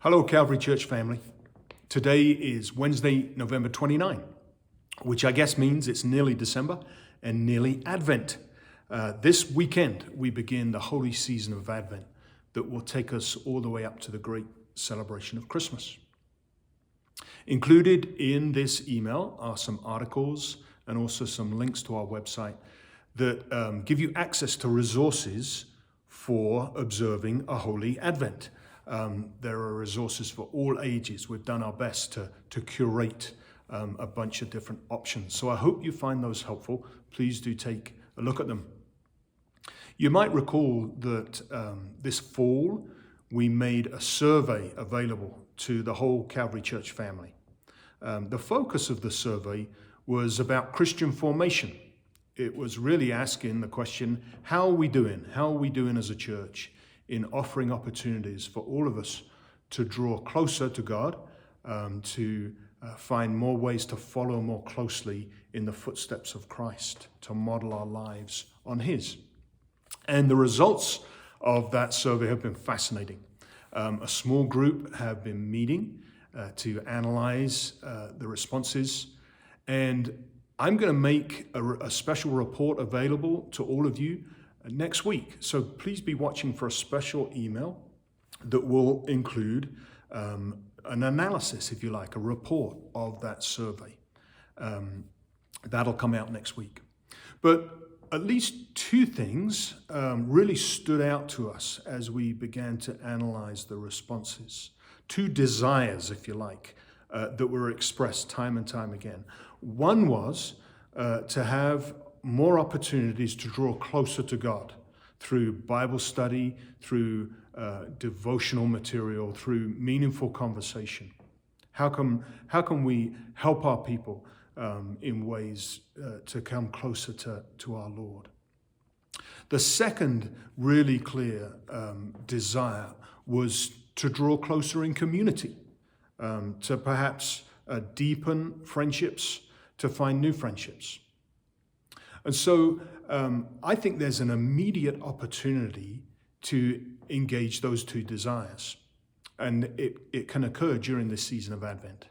Hello, Calvary Church family. Today is Wednesday, November 29, which I guess means it's nearly December and nearly Advent. This weekend, we begin the holy season of Advent that will take us all the way up to the great celebration of Christmas. Included in this email are some articles and also some links to our website that give you access to resources for observing a holy Advent. There are resources for all ages. We've done our best to curate a bunch of different options. So I hope you find those helpful. Please do take a look at them. You might recall that this fall, we made a survey available to the whole Calvary Church family. The focus of the survey was about Christian formation. It was really asking the question, how are we doing? How are we doing as a church in offering opportunities for all of us to draw closer to God, to find more ways to follow more closely in the footsteps of Christ, to model our lives on His. And the results of that survey have been fascinating. A small group have been meeting to analyze the responses, and I'm going to make a special report available to all of you next week. So please be watching for a special email that will include an analysis, if you like, a report of that survey. That'll come out next week. But at least two things really stood out to us as we began to analyze the responses. Two desires, if you like, that were expressed time and time again. One was to have more opportunities to draw closer to God through Bible study, through devotional material, through meaningful conversation. How can we help our people in ways to come closer to our Lord? The second really clear desire was to draw closer in community, to perhaps deepen friendships, to find new friendships. And so I think there's an immediate opportunity to engage those two desires. And it can occur during this season of Advent.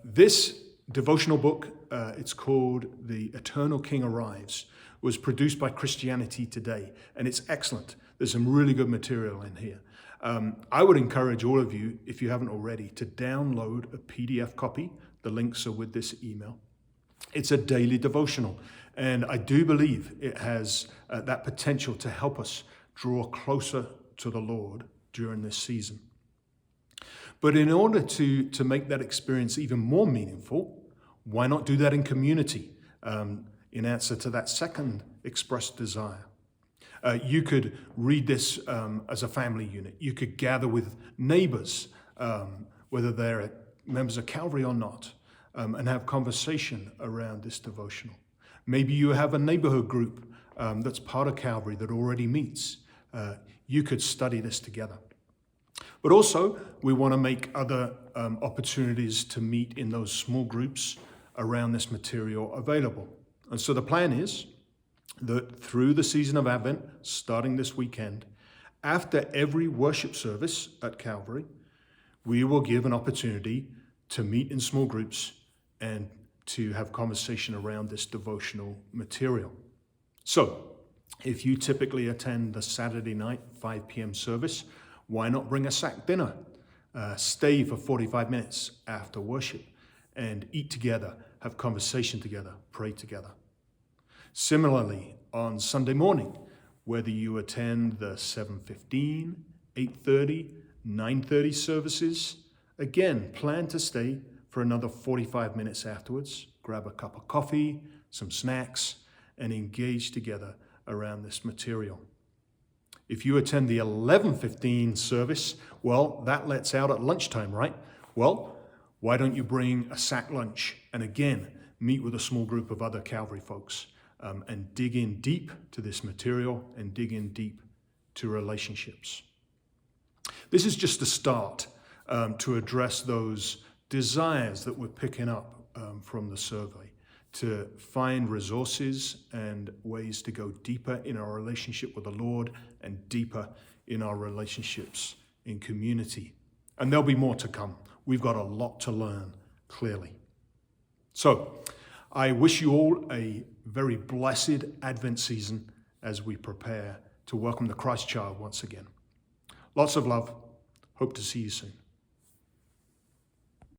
This devotional book, it's called The Eternal King Arrives, was produced by Christianity Today, and it's excellent. There's some really good material in here. I would encourage all of you, if you haven't already, to download a PDF copy. The links are with this email. It's a daily devotional, and I do believe it has that potential to help us draw closer to the Lord during this season. But in order to make that experience even more meaningful, why not do that in community in answer to that second expressed desire? You could read this as a family unit. You could gather with neighbors, whether they're members of Calvary or not, and have conversation around this devotional. Maybe you have a neighborhood group that's part of Calvary that already meets. You could study this together. But also, we want to make other opportunities to meet in those small groups around this material available. And so the plan is that through the season of Advent, starting this weekend, after every worship service at Calvary, we will give an opportunity to meet in small groups and to have conversation around this devotional material. So, if you typically attend the Saturday night 5 p.m. service, why not bring a sack dinner? Stay for 45 minutes after worship and eat together, have conversation together, pray together. Similarly, on Sunday morning, whether you attend the 7:15, 8:30, 9:30 services, again, plan to stay for another 45 minutes afterwards, grab a cup of coffee, some snacks, and engage together around this material. If you attend the 11:15 service, well, that lets out at lunchtime, right? Well, why don't you bring a sack lunch and again, meet with a small group of other Calvary folks and dig in deep to this material and dig in deep to relationships. This is just a start to address those desires that we're picking up from the survey, to find resources and ways to go deeper in our relationship with the Lord and deeper in our relationships in community And there'll be more to come. We've got a lot to learn, clearly. So I wish you all a very blessed Advent season as we prepare to welcome the Christ child once again. Lots of love. Hope to see you soon.